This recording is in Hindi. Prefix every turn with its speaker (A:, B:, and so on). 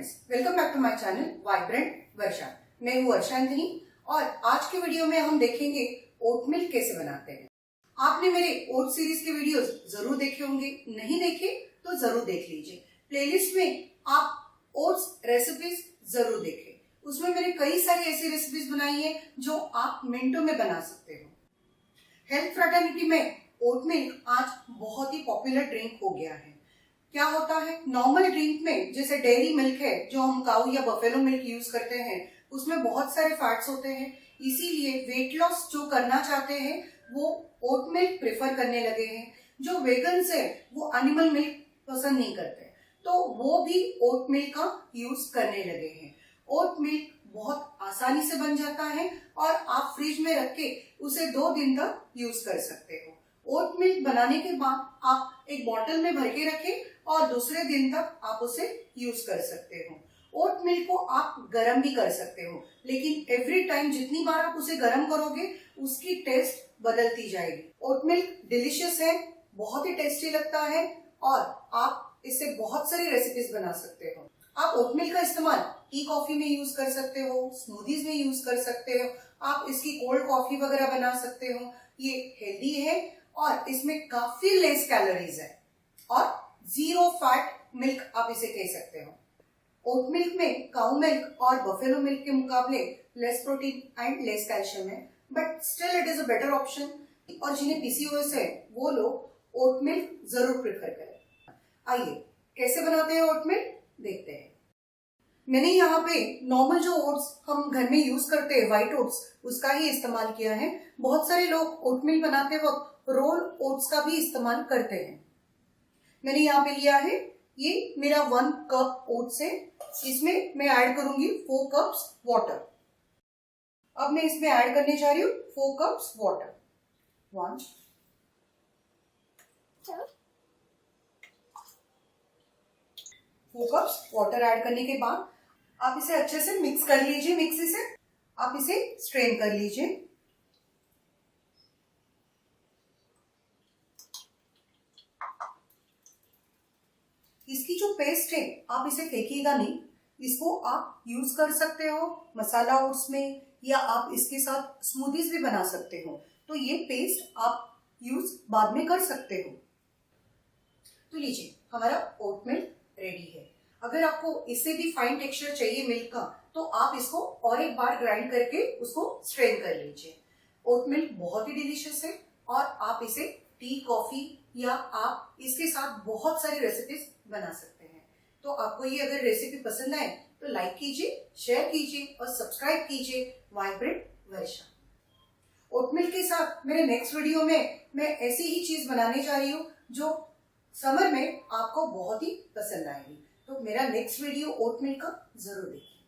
A: Friends, welcome back to my channel vibrant Varsha. मैं हूँ वर्षा और आज के वीडियो में हम देखेंगे ओट मिल्क कैसे बनाते हैं। आपने मेरे ओट सीरीज के वीडियोस जरूर देखे होंगे, नहीं देखे तो जरूर देख लीजिए। प्लेलिस्ट में आप ओट्स रेसिपीज जरूर देखें, उसमें मैंने कई सारी ऐसी रेसिपीज बनाई है जो आप मिनटों में बना सकते हो। हेल्थ फ्रेटर्निटी में ओट मिल्क आज बहुत ही पॉपुलर ड्रिंक हो गया है। क्या होता है, नॉर्मल ड्रिंक में जैसे डेयरी मिल्क है जो हम काऊ या बफेलो मिल्क यूज करते हैं, उसमें बहुत सारे फैट्स होते हैं। इसीलिए वेट लॉस जो करना चाहते हैं वो ओट मिल्क प्रेफर करने लगे हैं। जो वेगन्स है वो एनिमल मिल्क पसंद नहीं करते, तो वो भी ओट मिल्क का यूज करने लगे हैं। ओट मिल्क बहुत आसानी से बन जाता है और आप फ्रिज में रख के उसे 2 दिन तक यूज कर सकते हो। ओट मिल्क बनाने के बाद आप एक बॉटल में भर के रखें और दूसरे दिन तक आप उसे यूज कर सकते हो। ओट मिल्क को आप गरम भी कर सकते हो, लेकिन एवरी टाइम जितनी बार आप उसे गरम करोगे उसकी टेस्ट बदलती जाएगी। ओट मिल्क डिलीशियस है, बहुत ही टेस्टी लगता है और आप इससे बहुत सारी रेसिपीज बना सकते हो। आप ओट मिल्क का इस्तेमाल टी कॉफी में यूज कर सकते हो, स्मूदीज में यूज कर सकते हो, आप इसकी कोल्ड कॉफी वगैरह बना सकते हो। ये हेल्दी है और इसमें काफी लेस कैलोरीज है और 0 फैट मिल्क आप इसे कह सकते हो। ओट मिल्क में काऊ मिल्क और बफेलो मिल्क के मुकाबले less protein and less calcium है, but still it is a better option. और जिन्हें पीसीओएस है वो लोग ओट मिल्क जरूर प्रेफर करें। आइए कैसे बनाते हैं ओट मिल्क देखते हैं। मैंने यहाँ पे नॉर्मल जो ओट्स हम घर में यूज करते हैं, व्हाइट ओट्स, उसका ही इस्तेमाल किया है। बहुत सारे लोग ओट मिल्क बनाते वक्त रोल ओट्स का भी इस्तेमाल करते हैं। मैंने यहाँ पे लिया है, ये मेरा 1 कप ओट्स है। इसमें मैं ऐड करूंगी 4 कप्स वाटर। अब मैं इसमें ऐड करने जा रही हूँ 4 cups water. 1 4 cups water add करने के बाद आप इसे अच्छे से मिक्स कर लीजिए। मिक्सी से आप इसे स्ट्रेन कर लीजिए। इसकी जो पेस्ट है आप इसे फेंकिएगा नहीं, इसको आप यूज कर सकते हो मसाला ओट्स में, या आप इसके साथ स्मूदीज भी बना सकते हो। तो ये पेस्ट आप यूज बाद में कर सकते हो। तो लीजिए, हमारा ओट मिल्क रेडी है। अगर आपको इससे भी फाइन टेक्सचर चाहिए मिल्क का, तो आप इसको और एक बार ग्राइंड करके उसको स्ट्रेन कर लीजिए। ओट मिल्क बहुत ही डिलीशियस है और आप इसे टी, कॉफी या आप इसके साथ बहुत सारी रेसिपीज बना सकते हैं। तो आपको ये अगर रेसिपी पसंद आए तो लाइक कीजिए, शेयर कीजिए और सब्सक्राइब कीजिए वाइब्रेंट वर्षा। ओट मिल्क के साथ मेरे नेक्स्ट वीडियो में मैं ऐसी ही चीज बनाने जा रही हूँ जो समर में आपको बहुत ही पसंद आएगी। तो मेरा नेक्स्ट वीडियो ओट मिल्क का जरूर देखिए।